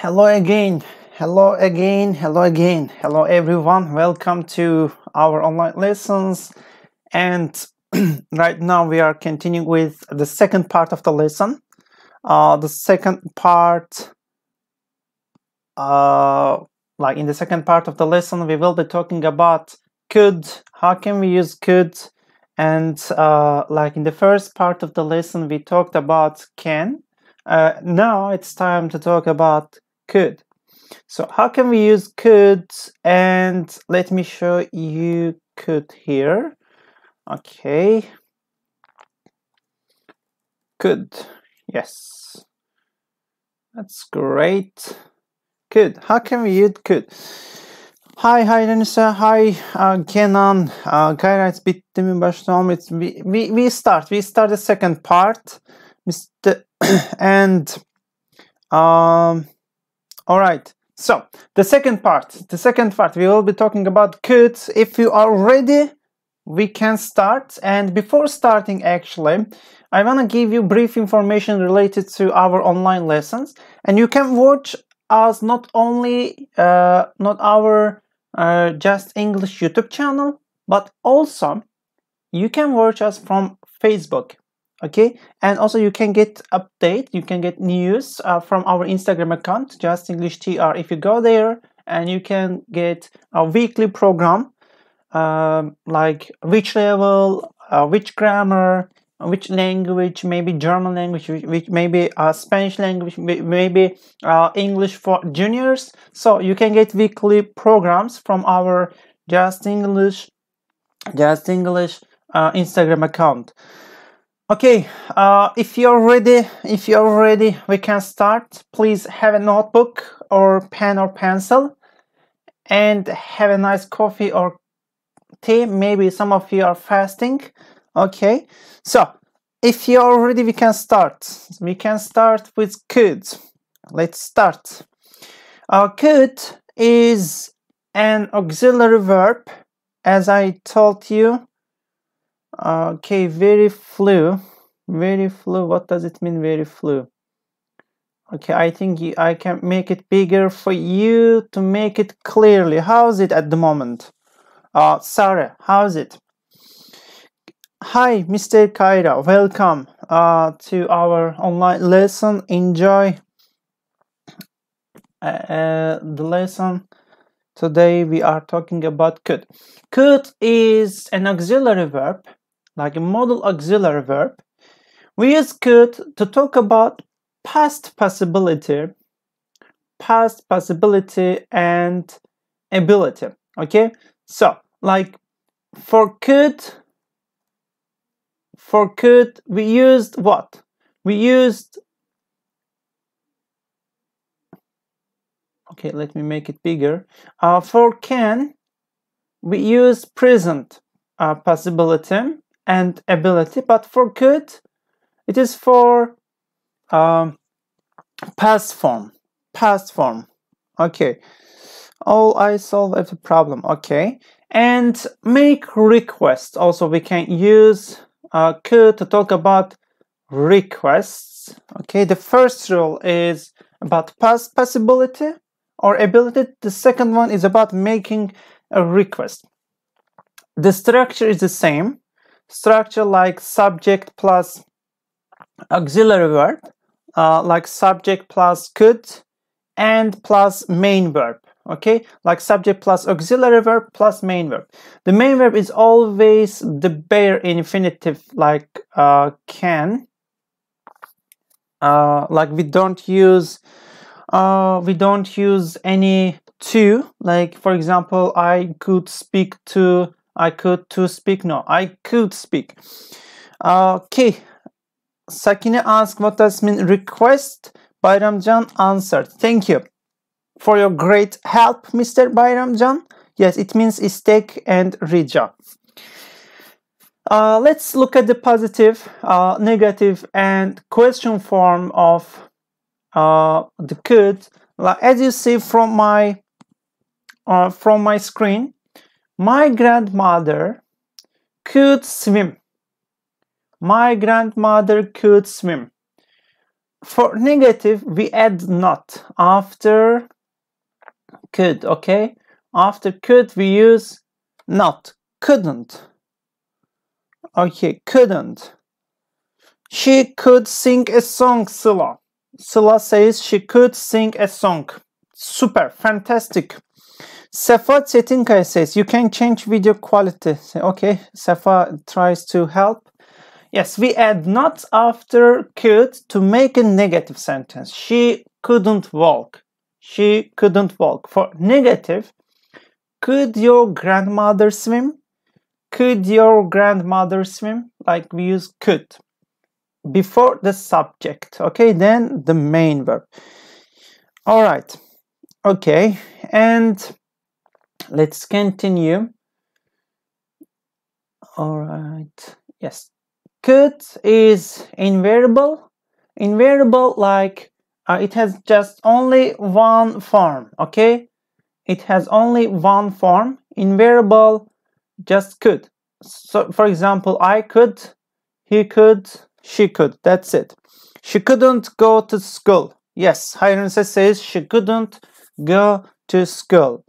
Hello again, hello again, hello again, hello everyone. Welcome to our online lessons. And right now we are continuing with the second part of the lesson. The second part, like in the second part of the lesson, we will be talking about could. How can we use could? And like in the first part of the lesson, we talked about can. Now it's time to talk about could. So how can we use could? And let me show you could here. Okay. Could. Yes. That's great. Could. How can we use could? Hi Denisa. Hi Kenan. Gayret bitti mi? Başlamam. We start the second part. Mr. and all right. So the second part, we will be talking about could. If you are ready, we can start. And before starting, actually, I want to give you brief information related to our online lessons. And you can watch us not only not our Justenglish YouTube channel, but also you can watch us from Facebook. Okay, and also you can get update, you can get news from our Instagram account, JustEnglishTR. If you go there, and you can get a weekly program, like which level, which grammar, which language, maybe German language, which maybe Spanish language, maybe English for juniors. So you can get weekly programs from our JustEnglish Instagram account. Okay, if you're ready, we can start. Please have a notebook or pen or pencil and have a nice coffee or tea. Maybe some of you are fasting. Okay, so if you're ready, we can start. We can start with could. Let's start. Could is an auxiliary verb, as I told you. Okay, very flu. What does it mean, very flu? Okay, I think I can make it bigger for you to make it clearly. How's it at the moment? Sarah, how's it? Hi, Mr. Kaira. Welcome to our online lesson. Enjoy the lesson. Today we are talking about could. Could is an auxiliary verb, like a modal auxiliary verb. We use could to talk about past possibility and ability. Okay, so like for could we used what? We used, okay, let me make it bigger. For can, we use present possibility and ability, but for could, it is for past form. Okay. Oh, I solve every problem. Okay. And make requests. Also, we can use could to talk about requests. Okay. The first rule is about past possibility or ability. The second one is about making a request. The structure is the same. Structure like subject plus auxiliary verb, like subject plus could and plus main verb. Okay, like subject plus auxiliary verb plus main verb. The main verb is always the bare infinitive, like can. Like we don't use any to. Like for example, I could speak to. I could to speak. No, I could speak. Okay. Sakine asked what does mean request. Bayramcan answered. Thank you for your great help, Mr. Bayramcan. Yes, it means istek and rica. Let's look at the positive, negative, and question form of the could. As you see from my screen, my grandmother could swim. My grandmother could swim. For negative, we add not after could, okay? After could, we use not. Couldn't. Okay, couldn't. She could sing a song, Sıla. Sıla says she could sing a song. Super, fantastic. Sefa Çetinkaya says you can change video quality. Okay, Sefa tries to help. Yes, we add not after could to make a negative sentence. She couldn't walk. She couldn't walk. For negative, could your grandmother swim? Could your grandmother swim? Like we use could before the subject. Okay, then the main verb. All right. Okay, and let's continue. All right. Yes. Could is invariable. Invariable, like it has just only one form. Okay, it has only one form. Invariable, just could. So, for example, I could, he could, she could. That's it. She couldn't go to school. Yes, Hayranisa says she couldn't go to school.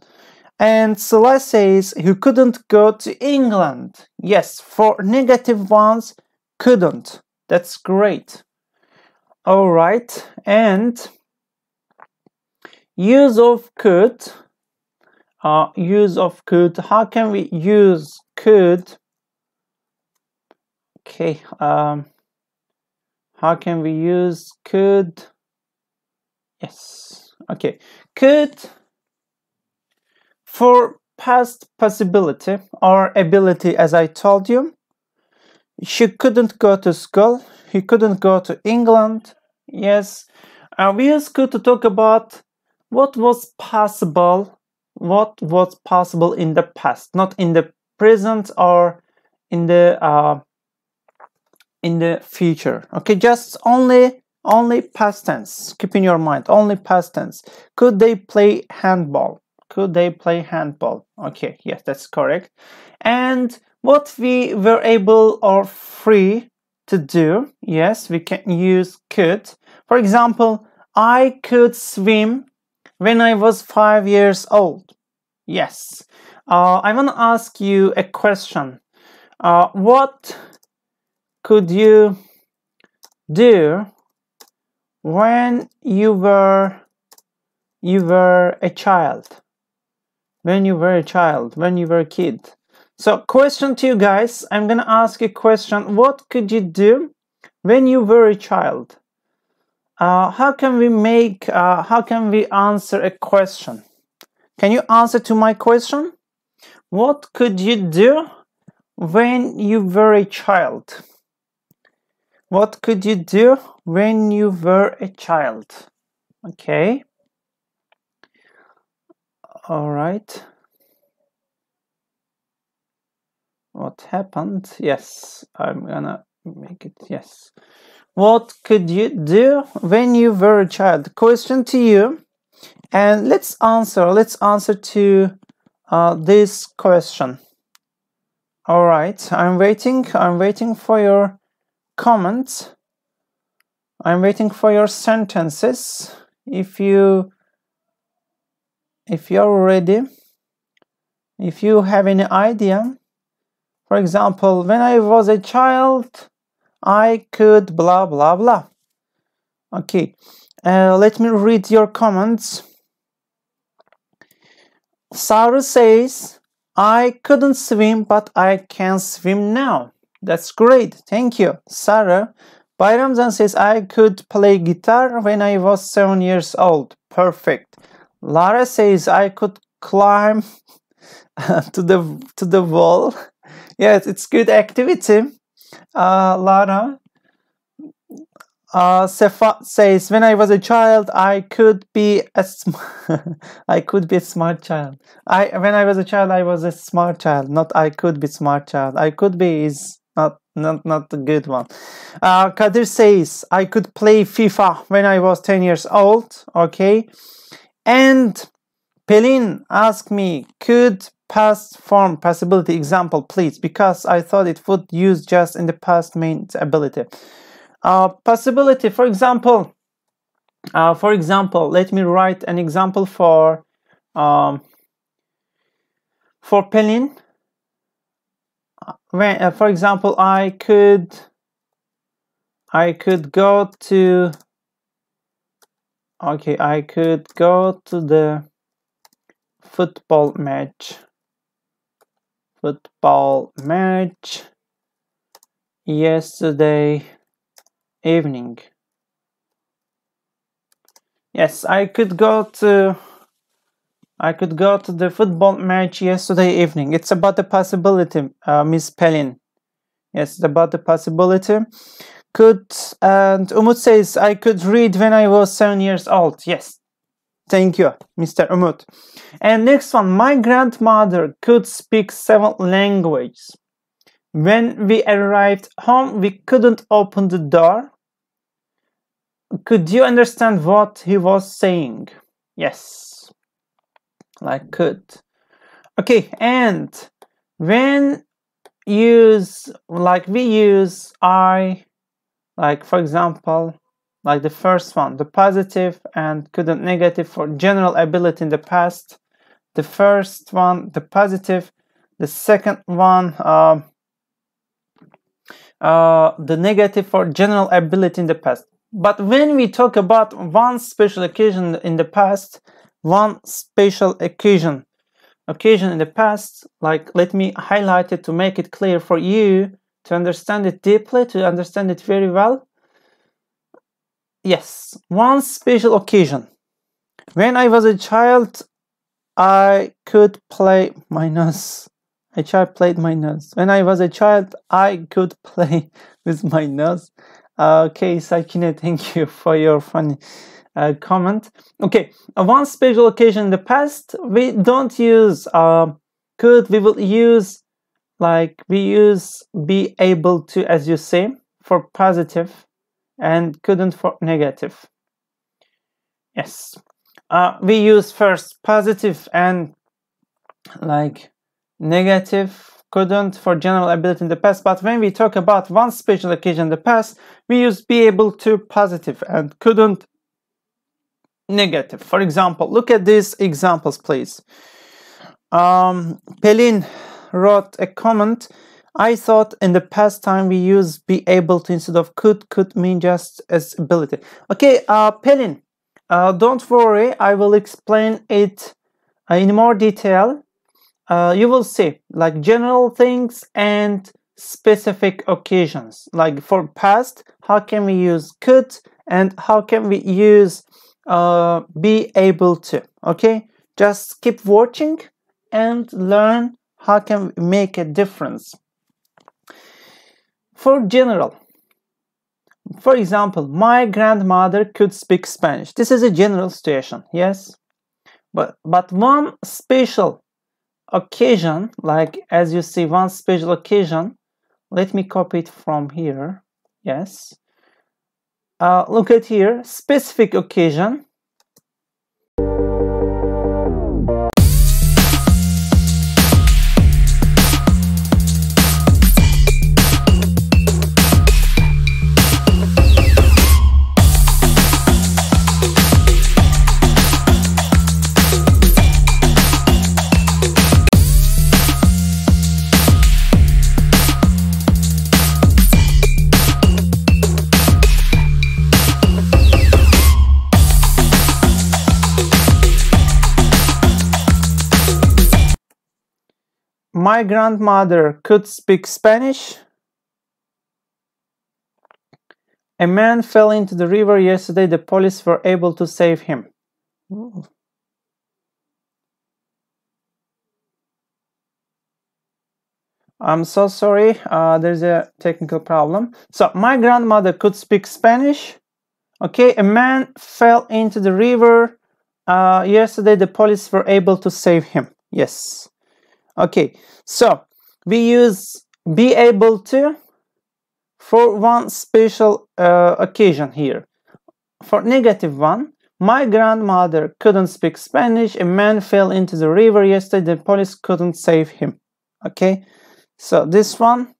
And Sıla says he couldn't go to England. Yes, for negative ones, couldn't. That's great. All right, and use of could. Use of could. How can we use could? Okay. How can we use could? Yes. Okay. Could for past possibility or ability, as I told you. She couldn't go to school. He couldn't go to England. Yes. We use could to talk about what was possible. What was possible in the past, not in the present or in the future. Okay, just only past tense. Keep in your mind, only past tense. Could they play handball? Could they play handball? Okay, yes, that's correct. And what we were able or free to do, yes, we can use could. For example, I could swim when I was 5 years old. Yes. I want to ask you a question. What could you do when you were a child? When you were a child, when you were a kid. So, question to you guys. I'm gonna ask a question. What could you do when you were a child? How can we answer a question? Can you answer to my question? What could you do when you were a child? What could you do when you were a child? Okay. All right. What happened? Yes, I'm gonna make it. Yes. What could you do when you were a child? Question to you. And let's answer to this question. All right, I'm waiting for your comments. I'm waiting for your sentences. If you're ready, if you have any idea. For example, when I was a child, I could blah blah blah. Okay, let me read your comments. Sarah says, I couldn't swim, but I can swim now. That's great. Thank you, Sarah. Bayramzan says, I could play guitar when I was 7 years old. Perfect. Lara says, I could climb to the wall. Yes, it's good activity. Lara. Sefa says, when I was a child, I could be a smart child. When I was a child, I was a smart child, not I could be smart child. I could be is not the good one. Kadir says, I could play FIFA when I was 10 years old. Okay. And Pelin asked me, could past form possibility example, please, because I thought it would use just in the past main ability. Possibility, for example, For example, let me write an example for Pelin. When, for example, I could go to. Okay, I could go to the football match yesterday evening. Yes, I could go to the football match yesterday evening. It's about the possibility, Miss Pelin. Yes, it's about the possibility. Could, and Umut says, I could read when I was 7 years old. Yes, thank you, Mr. Umut. And next one, my grandmother could speak 7 languages. When we arrived home, we couldn't open the door. Could you understand what he was saying? Yes, like could. Okay, and when use, like we use I, like for example, like the first one, the positive, and couldn't negative for general ability in the past. The first one, the positive. The second one, the negative for general ability in the past. But when we talk about one special occasion in the past, one special occasion in the past, like let me highlight it to make it clear for you to understand it deeply, to understand it very well. Yes, one special occasion. When I was a child, I could play my nose. A child played my nose. When I was a child, I could play with my nose. Okay, Sakine, thank you for your funny comment. Okay, one special occasion in the past, we don't use could. We will use, like we use be able to, as you say, for positive, and couldn't for negative. Yes, we use first positive and like negative, couldn't for general ability in the past. But when we talk about one special occasion in the past, we use be able to positive and couldn't negative. For example, look at these examples, please. Pelin wrote a comment. I thought in the past time we use be able to instead of could mean just as ability. Okay, Pelin, don't worry, I will explain it in more detail. You will see like general things and specific occasions. Like for past, how can we use could, and how can we use be able to? Okay, just keep watching and learn how can we make a difference. For general, for example, my grandmother could speak Spanish. This is a general situation, yes, but one special occasion, like as you see, one special occasion. Let me copy it from here. Yes, look at here, specific occasion. My grandmother could speak Spanish. A man fell into the river yesterday. The police were able to save him. Ooh. I'm so sorry. There's a technical problem. So, my grandmother could speak Spanish. Okay, a man fell into the river yesterday. The police were able to save him. Yes. Okay, so we use be able to for one special occasion here. For negative one, my grandmother couldn't speak Spanish. A man fell into the river yesterday. The police couldn't save him. Okay, so this one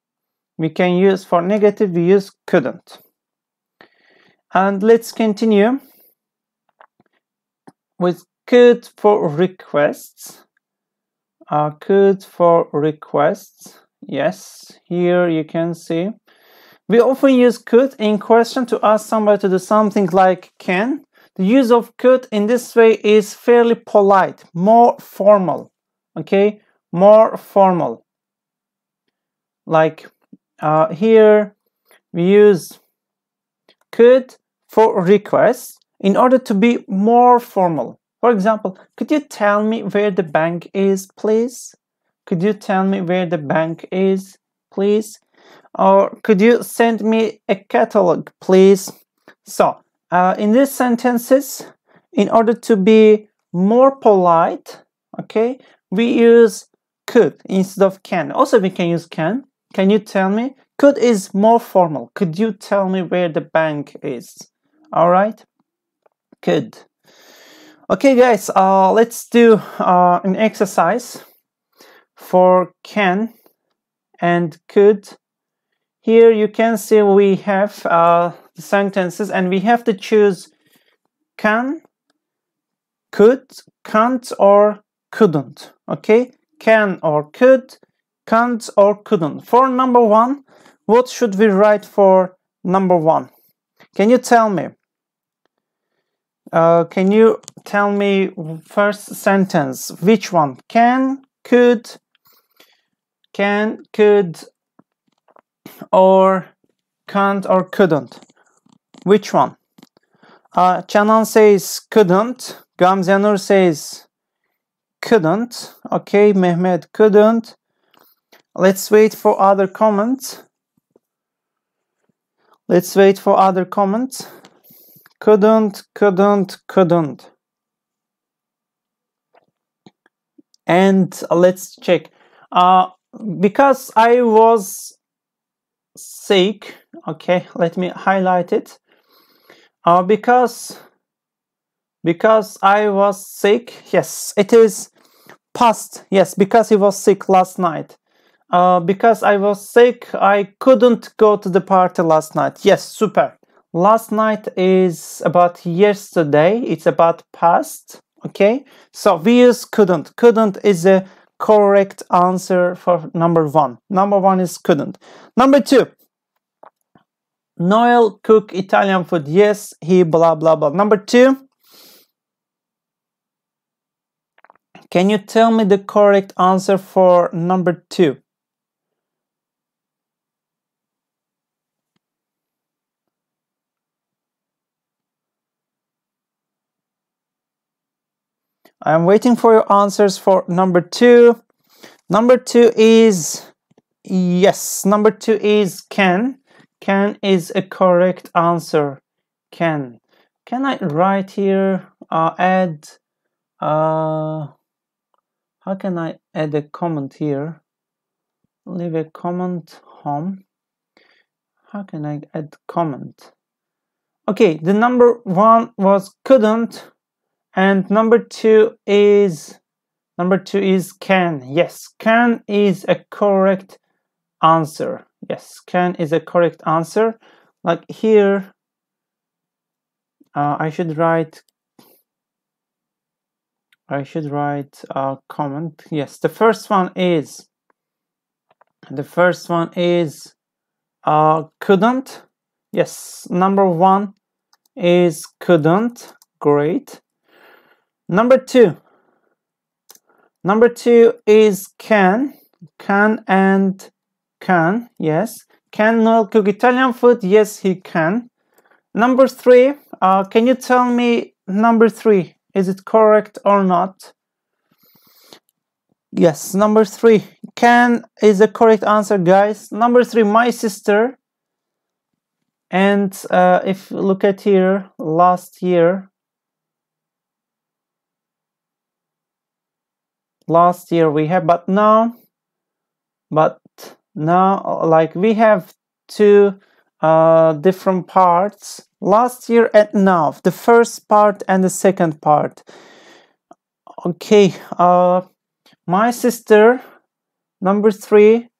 we can use for negative. We use couldn't. And let's continue. with could for requests. Could for requests. Yes, here you can see. We often use could in question to ask somebody to do something like can. The use of could in this way is fairly polite, more formal. Okay, more formal. Like here we use could for requests in order to be more formal. For example, could you tell me where the bank is, please? Could you tell me where the bank is, please? Or could you send me a catalog, please? So, in these sentences, in order to be more polite, okay, we use could instead of can. Also, we can use can. Can you tell me? Could is more formal. Could you tell me where the bank is? All right, could. Okay, guys, let's do an exercise for can and could. Here you can see we have the sentences and we have to choose can, could, can't, or couldn't. Okay, can or could, can't or couldn't. For number one, what should we write for number one? Can you tell me? Can you tell me first sentence? Which one? Can, could, or can't or couldn't? Which one? Canan says couldn't. Gamzenur says couldn't. Okay, Mehmet couldn't. Let's wait for other comments. Let's wait for other comments. Couldn't. And let's check. Because I was sick, okay, let me highlight it. Because I was sick, yes, it is past. Yes, because he was sick last night. Because I was sick, I couldn't go to the party last night. Yes, super. Last night is about yesterday. It's about past. Okay, so we use couldn't. Couldn't is a correct answer for number one. Number one is couldn't. Number two, Noel cook Italian food. Yes, he blah blah blah. Number two, can you tell me the correct answer for number two? I'm waiting for your answers for number two. Number two is, yes, number two is can. Can is a correct answer. Can. Can I write here, add, how can I add a comment here? Leave a comment, home. How can I add comment? Okay, the number one was couldn't. And number two is can. Yes, can is a correct answer. Yes, can is a correct answer. Like here, I should write a comment. Yes, the first one is couldn't. Yes, number one is couldn't. Great. Number two is can and can. Yes, can Noel cook Italian food? Yes, he can. Number three, can you tell me number three, is it correct or not? Yes, number three, can is a correct answer, guys. Number three, my sister. And if you look at here, last year we have, but now like we have two different parts, last year and now, the first part and the second part. Okay, my sister, number three,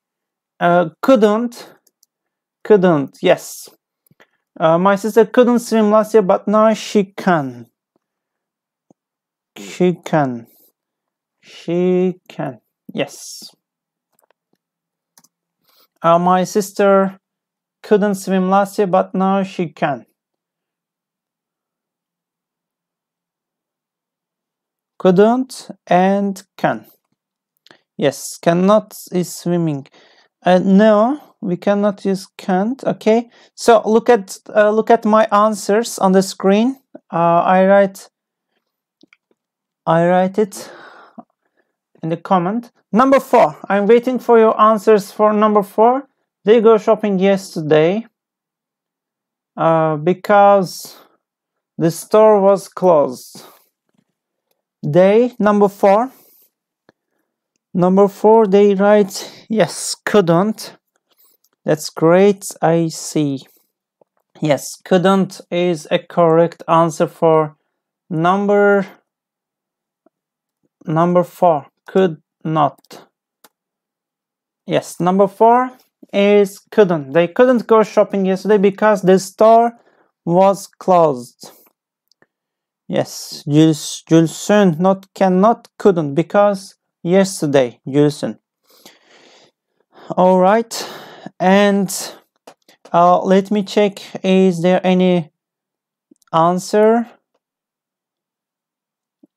couldn't, yes. My sister couldn't swim last year, but now she can. She can. She can. Yes. My sister couldn't swim last year, but now she can. Couldn't and can. Yes, cannot is swimming. No, we cannot use can't. Okay, so look at my answers on the screen. I write it in the comment. Number 4. I'm waiting for your answers for number 4. They go shopping yesterday because the store was closed. They, number 4. Number 4, they write, yes, couldn't. That's great, I see. Yes, couldn't is a correct answer for number 4. Could not. Yes, number 4 is couldn't. They couldn't go shopping yesterday because the store was closed. Yes, Gülsün, not cannot, couldn't, because yesterday, Gülsün. All right, and let me check, is there any answer,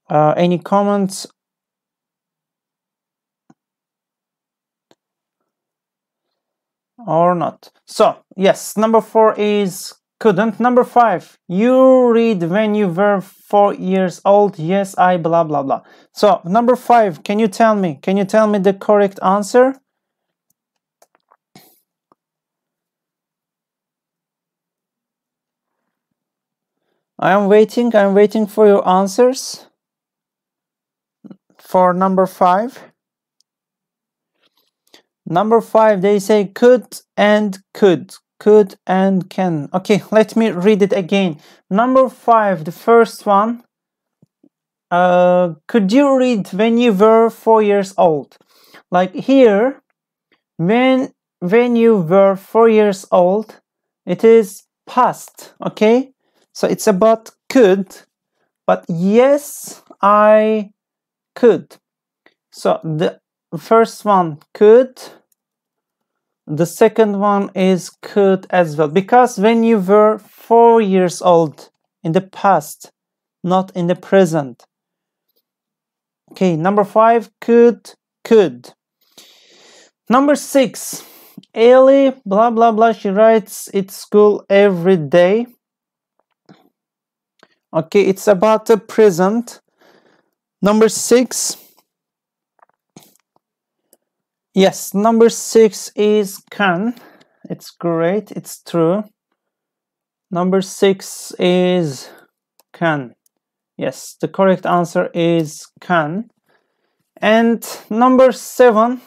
any comments? Or not? So yes, number 4 is couldn't. Number 5, you read when you were 4 years old. Yes, I blah blah blah. So number 5, can you tell me the correct answer? I'm waiting for your answers for number 5. Number 5, they say could and could and can. Okay, let me read it again. Number 5, the first one. Could you read when you were 4 years old? Like here, when you were 4 years old, it is past. Okay, so it's about could, but yes, I could. So the first one could, the second one is could as well, because when you were 4 years old, in the past, not in the present. Okay, number 5, could. Number 6, Ellie blah blah blah, she writes at school every day. Okay, it's about the present. Number 6, yes, number 6 is can. It's great, it's true. Number 6 is can. Yes, the correct answer is can. And number 7,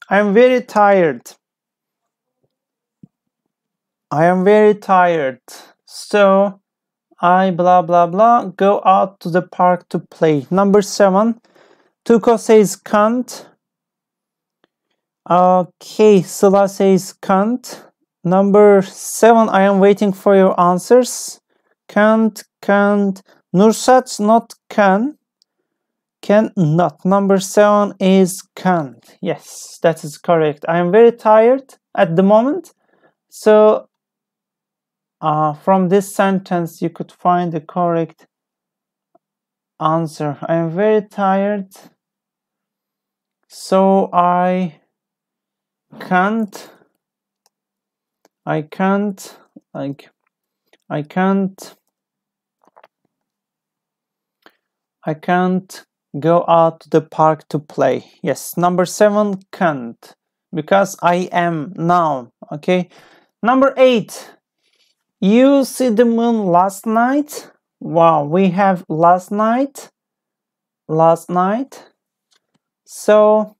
I'm very tired. I am very tired, so I blah blah blah go out to the park to play. Number 7, Tuko says can't. Okay, Sıla says can't. Number 7, I am waiting for your answers. Can't. Nursat, not can. Can not. Number 7 is can't. Yes, that is correct. I am very tired at the moment. So from this sentence, you could find the correct answer. I am very tired, so I can't go out to the park to play. Yes, number 7 can't, because I am noun. Okay, number 8, you see the moon last night. Wow, we have last night. So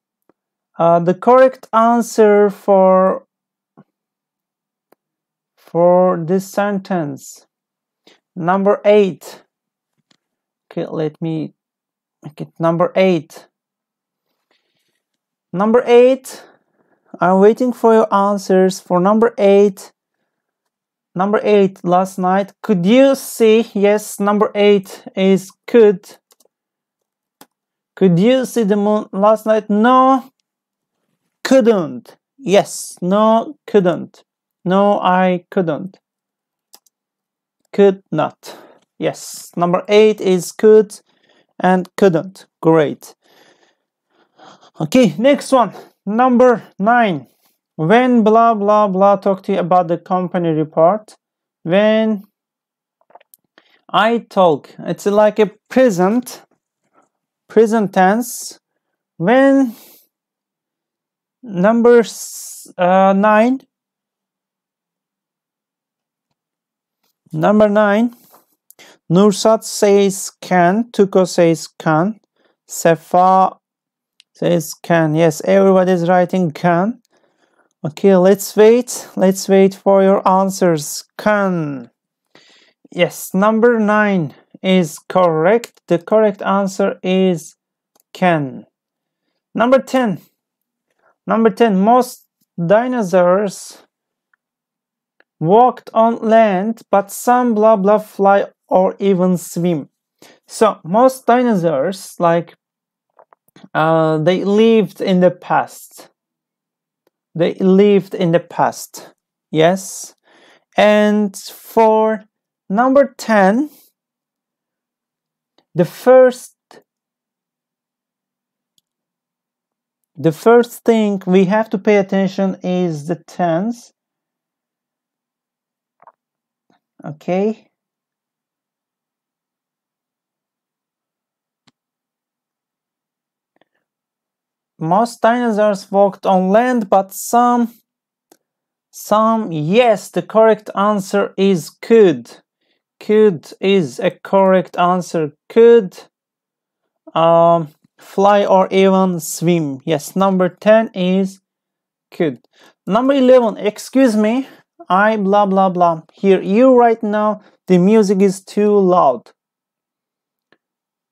the correct answer for this sentence, number 8. Okay, let me make it number 8. Number 8, I'm waiting for your answers for number 8. Number 8, last night. Could you see? Yes, number 8 is could. Could you see the moon last night? No, couldn't. Yes, no, couldn't. No, I couldn't. Could not. Yes, number 8 is could and couldn't. Great. Okay, next one. Number 9. When blah blah blah talk to you about the company report. When I talk, it's like a present tense. When number 9. Number 9. Nursat says can. Tuko says can. Sefa says can. Yes, everybody's writing can. Okay, let's wait. Let's wait for your answers. Can. Yes, number 9 is correct. The correct answer is can. Number 10. Number 10. Most dinosaurs walked on land, but some blah blah fly or even swim. So most dinosaurs, like they lived in the past. They lived in the past. Yes. And for number 10, the first thing we have to pay attention is the tense. Okay. Most dinosaurs walked on land, but some, yes, the correct answer is could. Could is a correct answer. Could fly or even swim. Yes, number 10 is could. Number 11, excuse me, I blah blah blah. Hear you right now, the music is too loud.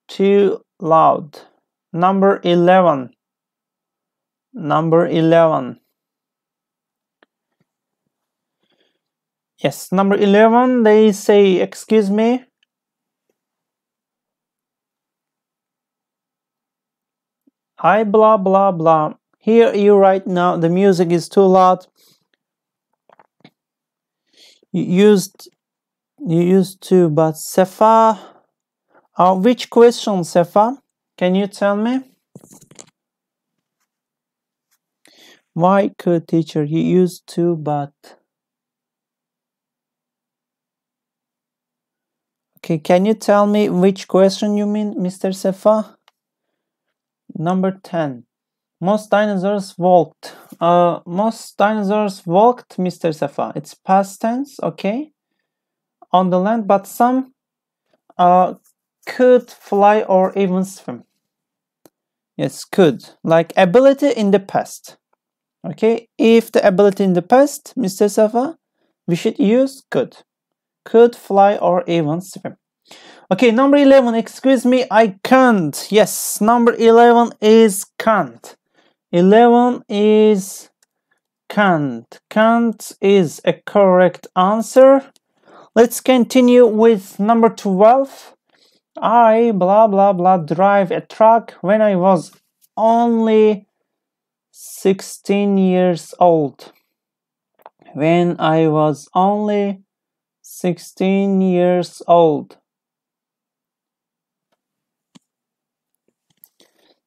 Too loud. Number 11. Number 11. Yes, number 11, they say, excuse me. I blah blah blah. Hear you right now, the music is too loud. You used to, but Sefa. Which question, Sefa? Can you tell me? Why could teacher? You used to, but. Okay, can you tell me which question you mean, Mr. Sefa? Number 10. Most dinosaurs walked. Most dinosaurs walked, Mr. Sefa. It's past tense, okay? On the land, but some could fly or even swim. Yes, could. Like ability in the past. Okay, if the ability in the past, Mr. Sefa, we should use could. Could fly or even swim. Okay, number 11, excuse me, I can't. Yes, number 11 is can't. 11 is can't. Can't is a correct answer. Let's continue with number 12. I blah blah blah drive a truck when I was only 16 years old. When I was only 16 years old.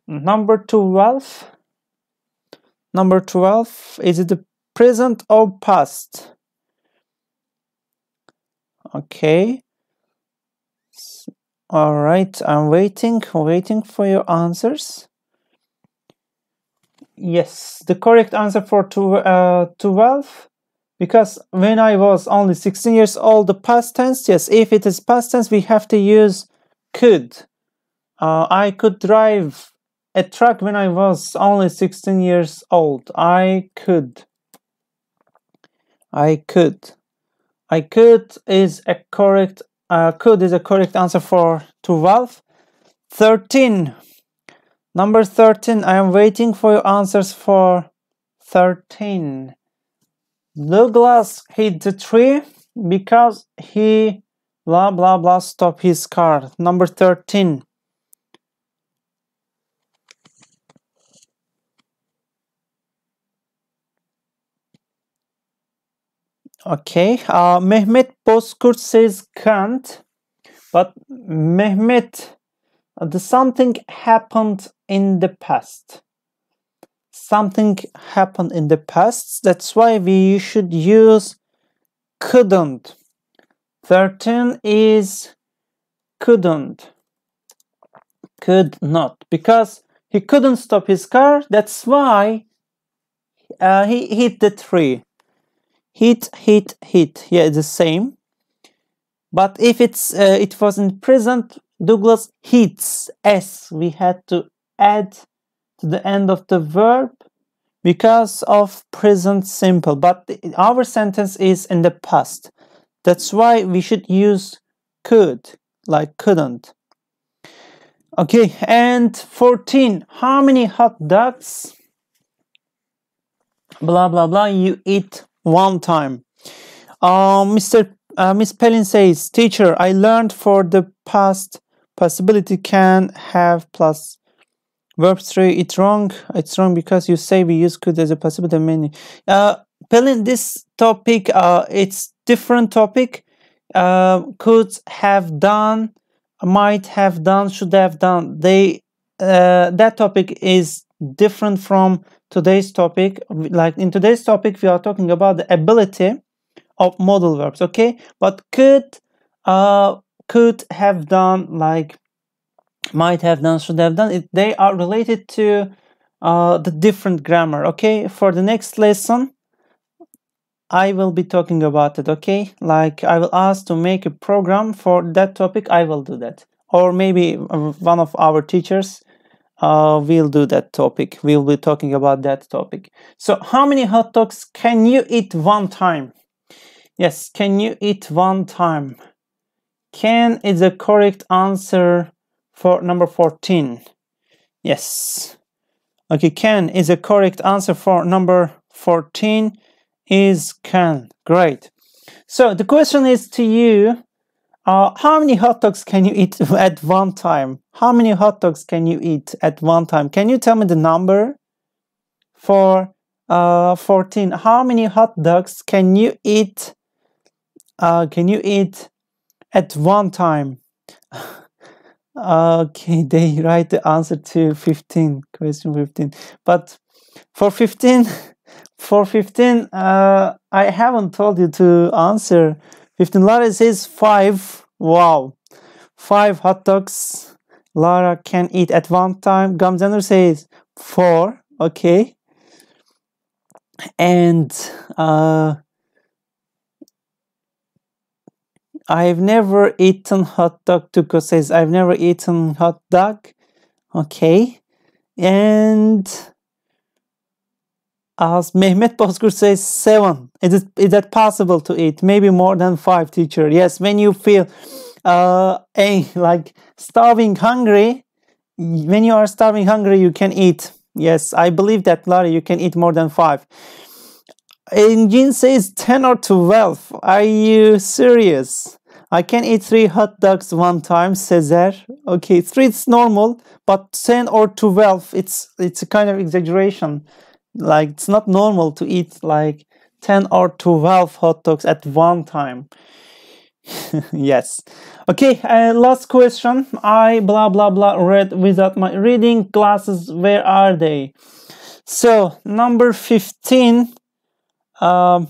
Number 12. Number 12, is it the present or past? Okay. All right, I'm waiting for your answers. Yes, the correct answer for 12, because when I was only 16 years old, the past tense, yes, if it is past tense, we have to use could. I could drive a truck when I was only 16 years old. I could. I could. I could is a correct could is a correct answer for 12. 13. Number 13. I am waiting for your answers for 13. Douglas hit the tree. because he blah blah blah stop his car. Number 13. Okay, Mehmet Bozkurt says can't, but Mehmet, the something happened in the past. Something happened in the past, that's why we should use couldn't. 13 is couldn't, could not, because he couldn't stop his car, that's why he hit the tree. Hit, yeah, the same. But if it was in present, Douglas hits, s, we had to add to the end of the verb because of present simple. But our sentence is in the past. That's why we should use could, like couldn't. Okay, and 14. How many hot dogs, blah blah blah, you eat one time? Miss Pelin says, teacher, I learned for the past possibility can have plus verb 3. It's wrong because you say we use could as a possibility many. Pelin, this topic, it's different topic. Could have done, might have done, should have done. That topic is different from today's topic. Like in today's topic, we are talking about the ability of modal verbs, okay? But could have done, like might have done, should have done, they are related to the different grammar, okay? For the next lesson, I will be talking about it, okay? Like I will ask to make a program for that topic, I will do that. Or maybe one of our teachers will do that topic. We'll be talking about that topic. So how many hot dogs can you eat one time? Yes, can you eat one time? Can is the correct answer for number 14. Yes. Okay, can is the correct answer for number 14 is can. Great. So the question is to you, how many hot dogs can you eat at one time? How many hot dogs can you eat at one time? Can you tell me the number for 14? How many hot dogs can you eat at one time? Okay, they write the answer to 15, question 15. But for 15, I haven't told you to answer 15. Lara says 5. Wow, 5 hot dogs Lara can eat at one time. Gamzanur says 4. Okay. And I've never eaten hot dog. Tuko says, I've never eaten hot dog. Okay. And as Mehmet Bozkurt says 7. Is that possible to eat? Maybe more than 5, teacher. Yes, when you feel like starving hungry, when you are starving hungry, you can eat. Yes, I believe that, Lara, you can eat more than 5. Engin says 10 or 12. Are you serious? I can eat 3 hot dogs one time, Cesar. Okay, 3 is normal, but 10 or 12, it's a kind of exaggeration. Like, it's not normal to eat like 10 or 12 hot dogs at one time. Yes. Okay, last question. I blah blah blah read without my reading glasses. Where are they? So number 15. Laura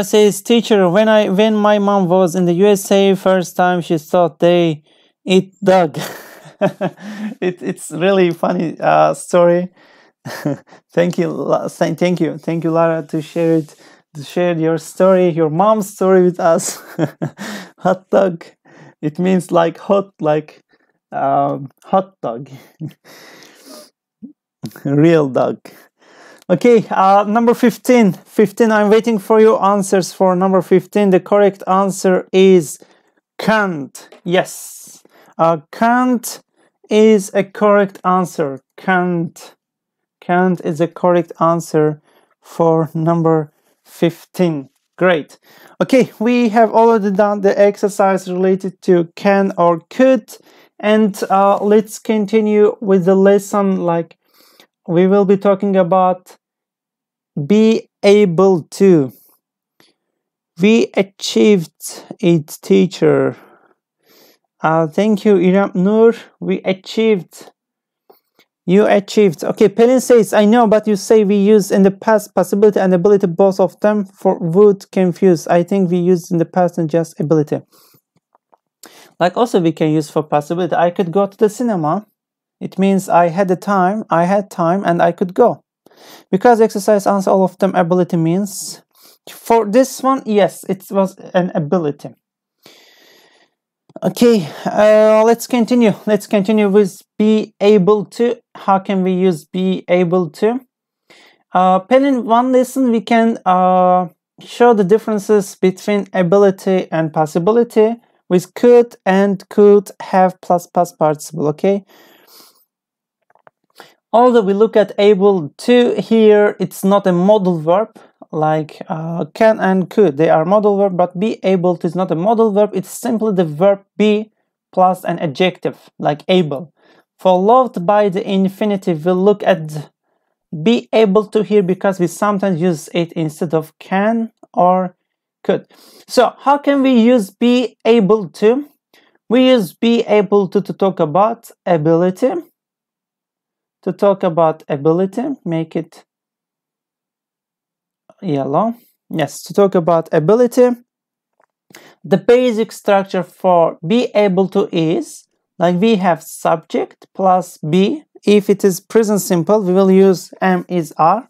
says, teacher, when my mom was in the USA first time, she thought they eat dog. It's really funny story. Thank you, Lara, to share your story, your mom's story with us. Hot dog, it means like hot, like hot dog. Real dog. Okay, number 15. 15, I'm waiting for your answers for number 15. The correct answer is can't. Yes, can't is a correct answer. Can't is a correct answer for number 15. Great. Okay, we have already done the exercise related to can or could, and let's continue with the lesson. Like, we will be talking about be able to. We achieved it, teacher. Thank you, İrem Nur. We achieved. You achieved. Okay, Pelin says, I know, but you say we use in the past possibility and ability, both of them for would confuse. I think we used in the past and just ability. Like also we can use for possibility. I could go to the cinema. It means I had time and I could go. Because exercise answer all of them, ability means. For this one, yes, it was an ability. Okay, let's continue. Let's continue with be able to. How can we use be able to? Pelin, one lesson we can show the differences between ability and possibility with could and could have plus participle, okay? Although we look at able to here, it's not a modal verb like can and could. They are modal verb, but be able to is not a modal verb. It's simply the verb be plus an adjective like able. Followed by the infinitive, we'll look at be able to here because we sometimes use it instead of can or could. So how can we use be able to? We use be able to talk about ability. To talk about ability, make it yellow. Yes, to talk about ability. The basic structure for be able to is like we have subject plus be. If it is present simple, we will use am is are,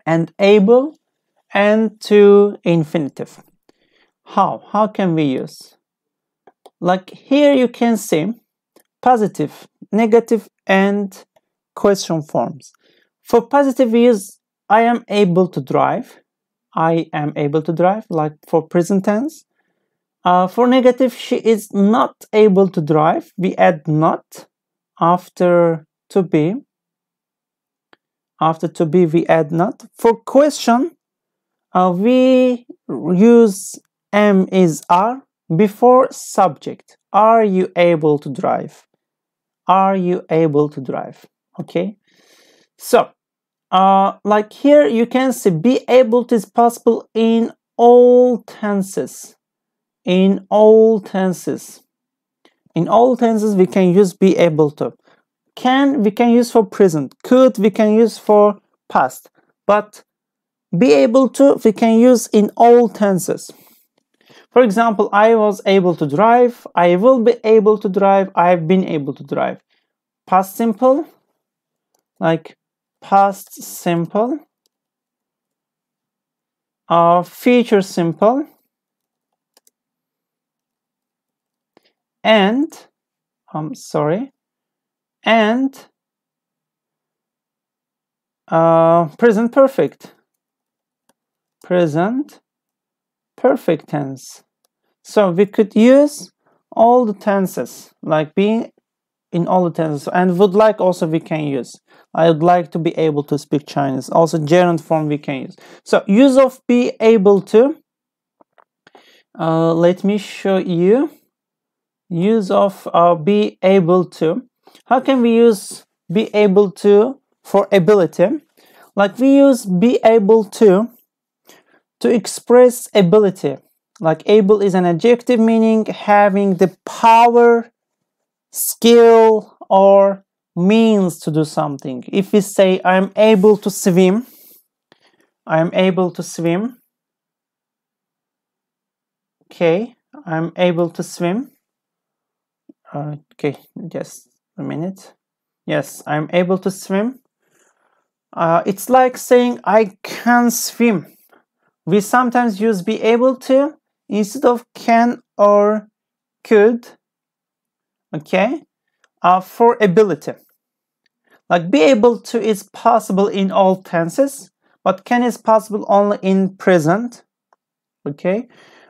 and able and to infinitive. How can we use? Like here you can see positive, negative, and question forms. For positive we use I am able to drive. I am able to drive, like for present tense. For negative, she is not able to drive. We add not after to be. After to be, we add not. For question, we use am is are before subject. Are you able to drive? Are you able to drive? Okay. So, like here you can see be able to is possible in all tenses. In all tenses. In all tenses we can use be able to. Can we can use for present. Could we can use for past. But be able to we can use in all tenses. For example, I was able to drive. I will be able to drive. I've been able to drive. Past simple. Like past simple, future simple, and and present perfect. Present perfect tense. So we could use all the tenses, like being in all the tenses, and would like also we can use. I would like to be able to speak Chinese. Also gerund form we can use. So use of be able to. Let me show you. Use of be able to. How can we use be able to for ability? Like we use be able to express ability. Like able is an adjective meaning having the power, skill, or means to do something. If we say I am able to swim, I am able to swim. Okay, I'm able to swim. Okay, just a minute. Yes, I'm able to swim. It's like saying I can swim. We sometimes use be able to instead of can or could. Okay, for ability. Like be able to is possible in all tenses, but can is possible only in present. Okay.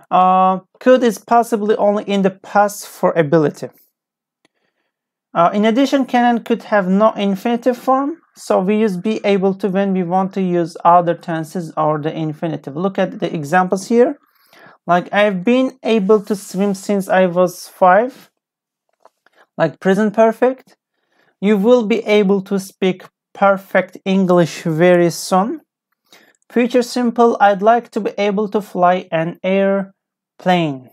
Could is possibly only in the past for ability. In addition, can and could have no infinitive form, so we use be able to when we want to use other tenses or the infinitive. Look at the examples here. Like, I've been able to swim since I was 5. Like present perfect. You will be able to speak perfect English very soon. Future simple, I'd like to be able to fly an airplane.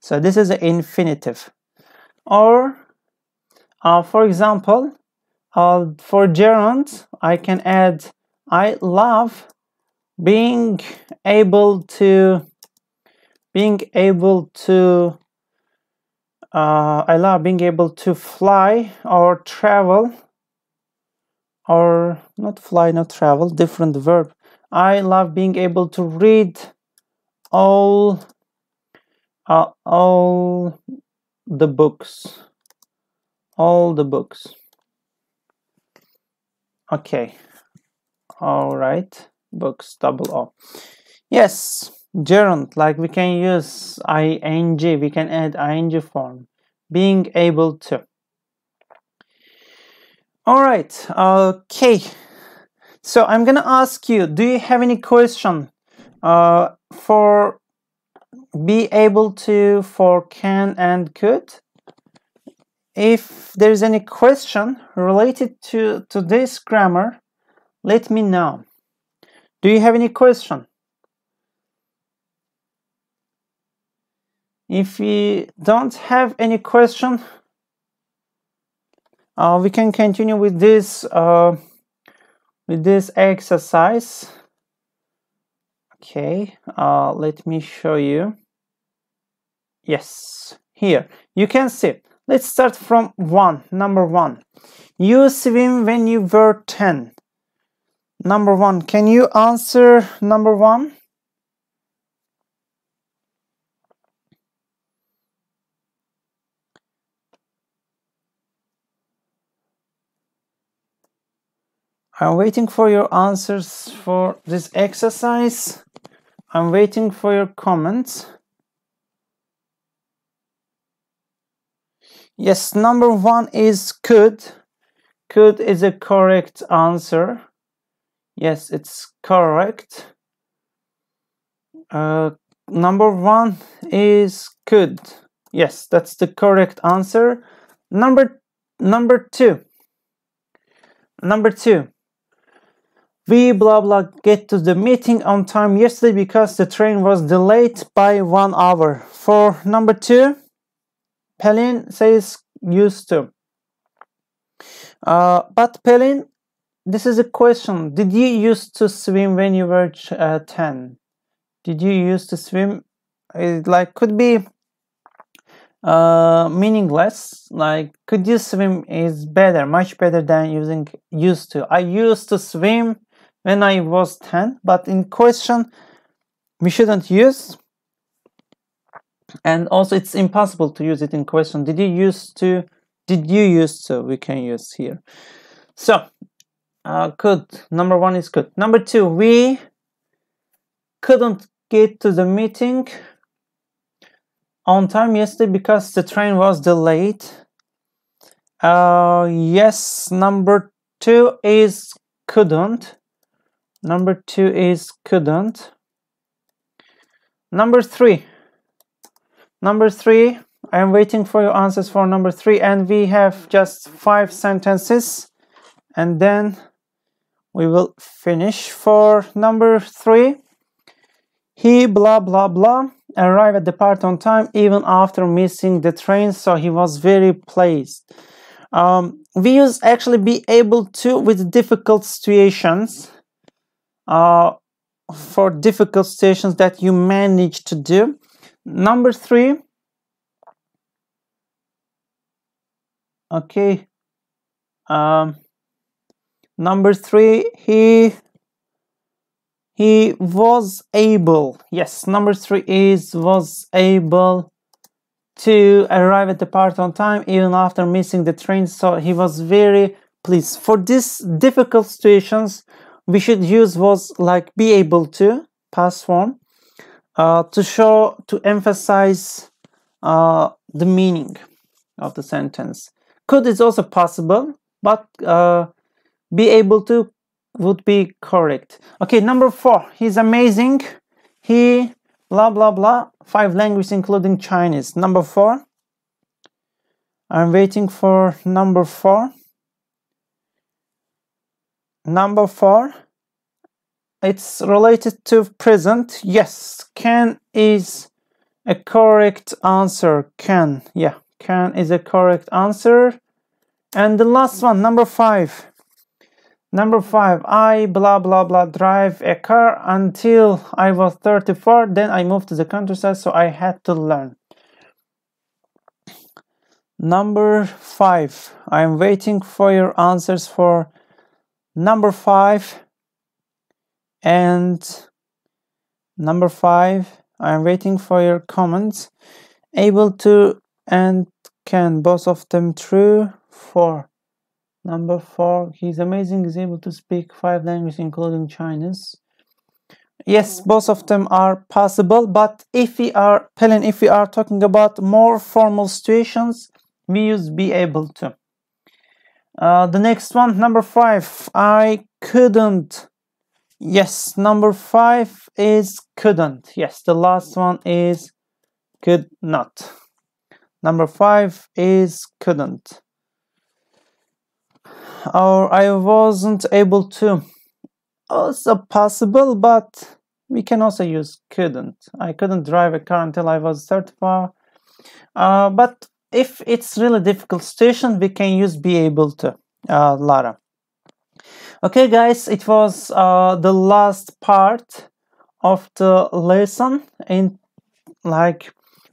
So this is an infinitive. Or, for example, for gerund, I can add, I love being able to fly or travel, or not fly, not travel, different verb. I love being able to read all the books. All the books. Okay. All right. Books, double O. Yes. Gerund, like we can use ing, we can add ing form. Being able to. Alright, okay. So I'm gonna ask you, do you have any question for be able to, for can and could? If there's any question related to this grammar, let me know. Do you have any question? If you don't have any question, we can continue with this exercise. Okay, let me show you. Yes, here you can see. Let's start from number 1. You swim when you were 10. Number 1, can you answer number 1? I'm waiting for your answers for this exercise. I'm waiting for your comments. Yes, number 1 is could. Could is a correct answer. Yes, it's correct. Number 1 is could. Yes, that's the correct answer. Number 2. Number 2. We blah blah get to the meeting on time yesterday because the train was delayed by 1 hour. For number 2, Pelin says used to. But Pelin, this is a question. Did you used to swim when you were 10? Did you used to swim? It like could be meaningless. Like could you swim is better, much better than using used to. I used to swim when I was 10, but in question we shouldn't use. And also it's impossible to use it in question. Did you used to? Did you used to? We can use here. So could. Number 1 is could. Number 2, we couldn't get to the meeting on time yesterday because the train was delayed. Yes, number 2 is couldn't. Number 2 is couldn't. Number 3. Number 3, I'm waiting for your answers for number 3, and we have just 5 sentences, and then we will finish. For number 3, he blah blah blah arrived at the party on time even after missing the train, so he was very pleased. We use actually be able to with difficult situations. For difficult situations that you manage to do. Number 3. Okay. Number 3, he was able. Yes, number 3 is was able to arrive at the party on time even after missing the train, so he was very pleased. For these difficult situations, we should use was like be able to, past form, to emphasize the meaning of the sentence. Could is also possible, but be able to would be correct. Okay, number 4. He's amazing. He blah blah blah. 5 languages including Chinese. Number 4. I'm waiting for number 4. Number 4. It's related to present. Yes, can is a correct answer. Can, yeah, can is a correct answer. And the last one, number 5. Number 5, I blah blah blah drive a car until I was 34. Then I moved to the countryside, so I had to learn. Number 5, I'm waiting for your answers for number 5 and number 5. I'm waiting for your comments. Able to and can, both of them true. 4. Number 4, he's amazing, is able to speak 5 languages including Chinese. Yes, both of them are possible, but if we are talking about more formal situations, we use be able to. The next one, number 5, I couldn't. Yes, number 5 is couldn't. Yes, the last one is could not. Number 5 is couldn't. Or I wasn't able to. Also possible, but we can also use couldn't. I couldn't drive a car until I was 34. But if it's really difficult situation, we can use be able to. Lara. Okay, guys, it was the last part of the lesson. In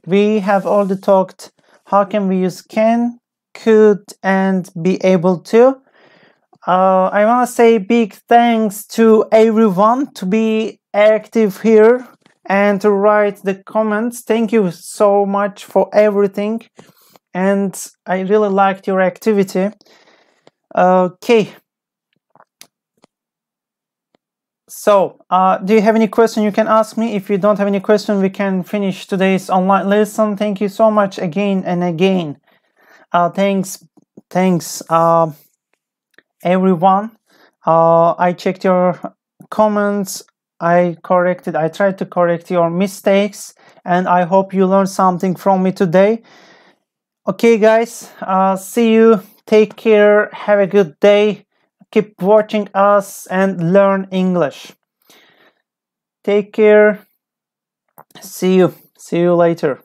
we have already talked how can we use can, could, and be able to. I want to say big thanks to everyone to be active here and to write the comments. Thank you so much for everything, and I really liked your activity. Okay. So, do you have any question you can ask me? If you don't have any question, we can finish today's online lesson. Thank you so much again and again. Thanks, everyone. I checked your comments. I tried to correct your mistakes, and I hope you learned something from me today. Okay, guys, see you. Take care. Have a good day. Keep watching us and learn English. Take care. See you later.